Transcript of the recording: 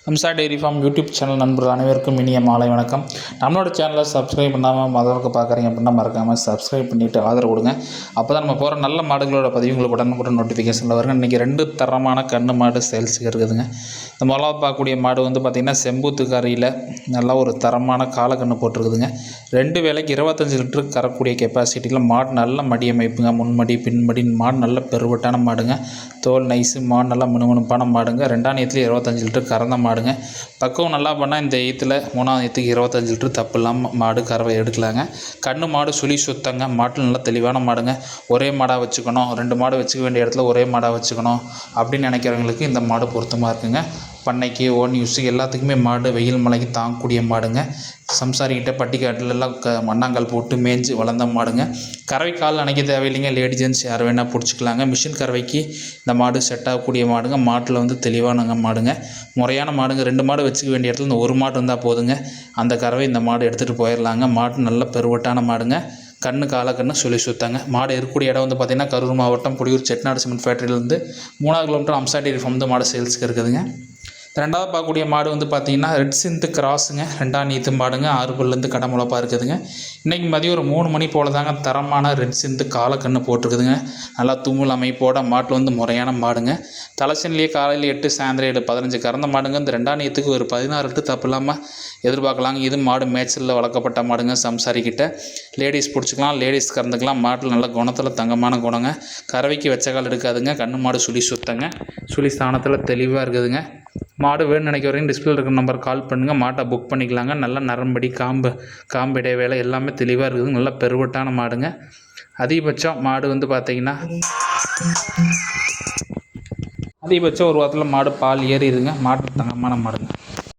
Hamza dairy farm YouTube channel நண்பர்கள் அனைவருக்கும் இனிய மாலை வணக்கம். நம்மளோட சேனலை சப்ஸ்கிரைப் பண்ணாமல் மதவருக்கு பார்க்குறீங்க அப்படின்னா மறக்காமல் சப்ஸ்கிரைப் பண்ணிவிட்டு ஆதரவு கொடுங்க. அப்போ தான் நம்ம போகிற நல்ல மாடுகளோட பதிவு உங்களுக்கு உடனுக்குடன் நோட்டிஃபிகேஷனில் வருங்க. இன்றைக்கி 2 தரமான கன்று மாடு சேல்ஸுக்கு இருக்குதுங்க. இந்த முதலாவது பார்க்கக்கூடிய மாடு பார்த்திங்கன்னா செம்பூத்துக்காரியில் நல்லா ஒரு தரமான காலக்கன்று போட்டிருக்குதுங்க. 2 வேளைக்கு 25 லிட்டருக்கு கறக்கூடிய கெப்பாசிட்டியில் மாடு நல்ல மடி அமைப்புங்க. முன்மடி பின்மடி மாடு நல்ல பெருவட்டான மாடுங்க. தோல் நைஸு மாடு நல்லா மினுமினுப்பான மாடுங்க. 2ஆம் ஈத்தில் 25 லிட்டர் கறந்த மாடுங்க. பக்குவம் நல்லா பண்ணால் இந்த ஈத்தில் 3ஆம் ஈத்துக்கு 25 லிட்டர் தப்பு இல்லாமல் மாடு கறவை எடுக்கலாங்க. கண்ணு மாடு சுழி சுத்தங்க. மாட்டில் நல்லா தெளிவான மாடுங்க. ஒரே மாடாக வச்சுக்கணும், 2 மாடு வச்சுக்க வேண்டிய இடத்துல ஒரே மாடாக வச்சுக்கணும் அப்படின்னு நினைக்கிறவங்களுக்கு இந்த மாடு பொருத்தமாக இருக்குங்க. பண்ணைக்கு ஓன் யூஸுக்கு எல்லாத்துக்குமே மாடு வெயில் மலைக்கு தாங்கக்கூடிய மாடுங்க. சம்சாரிக்கிட்ட பட்டிக்காட்டிலெல்லாம் மண்ணாங்கல் போட்டு மேய்ஞ்சி வளர்ந்த மாடுங்க. கறவை கால் அணைக்க தேவையில்லைங்க. லேடி ஜென்ட்ஸ் யார் வேணால் பிடிச்சிக்கலாங்க. மிஷின் கறவைக்கு இந்த மாடு செட் ஆகக்கூடிய மாடுங்க. மாட்டில் தெளிவானங்க மாடுங்க. முறையான மாடுங்க. 2 மாடு வச்சுக்க வேண்டிய இடத்துல இந்த ஒரு மாடு இருந்தால் போதுங்க. அந்த கறவை இந்த மாடு எடுத்துகிட்டு போயிடலாங்க. மாடு நல்ல பெருவட்டான மாடுங்க. கண்ணு காலக்கண்ணு சொல்லி சுத்தாங்க. மாடு இருக்கக்கூடிய இடம் பார்த்திங்கன்னா கரூர் மாவட்டம் புடியூர் செட்டிநாடு சிமெண்ட் ஃபேக்ட்ரியிலேருந்து 3 கிலோமீட்டர் ஹம்சா டெய்ரி ஃபார்ம் மாடு சேல்ஸுக்கு இருக்குதுங்க. 2ஆவது பார்க்கக்கூடிய மாடு பார்த்திங்கன்னா ரெட் சிந்து கிராஸுங்க. 2ஆம் நீத்து மாடுங்க. 6 பல்லேருந்து கடை முளப்பாக இருக்குதுங்க. இன்றைக்கி மதியம் ஒரு 3 மணி போல் தாங்க தரமான ரெட் சிந்து காலக்கண்ணு போட்டிருக்குதுங்க. நல்லா தும்முல் அமைப்போட மாட்டில் முறையான மாடுங்க. தலைச்சனிலேயே காலையில் 8 சாயந்தரம் 7 15 கறந்த மாடுங்க. இந்த 2ஆம் நீத்துக்கு ஒரு 16 லிட்டர் தப்பு இல்லாமல் எதிர்பார்க்கலாங்க. இது மாடு மேய்ச்சலில் வளர்க்கப்பட்ட மாடுங்க. சம்சாரிக்கிட்ட லேடிஸ் பிடிச்சிக்கலாம், லேடிஸ் கறந்துக்கலாம். மாட்டில் நல்ல குணத்தில் தங்கமான குணங்க. கறவைக்கு வெச்ச கால் எடுக்காதுங்க. கண்ணு மாடு சுழி சுத்தங்க. சுழி ஸ்தானத்தில் தெளிவாக இருக்குதுங்க. மாடு வேணும்னு நினைக்க வரைக்கும் டிஸ்பிளே இருக்கிற நம்பர் கால் பண்ணுங்கள். மாட்டை புக் பண்ணிக்கலாங்க. நல்ல நரம்படி காம்பு இடைவேளை எல்லாமே தெளிவாக இருக்குது. நல்ல பெருவட்டான மாடுங்க. அதிகபட்சம் மாடு பார்த்திங்கன்னா அதிகபட்சம் ஒரு வாரத்தில் மாடு பால் ஏறிடுங்க. மாட்டு தங்கமான மாடுங்க.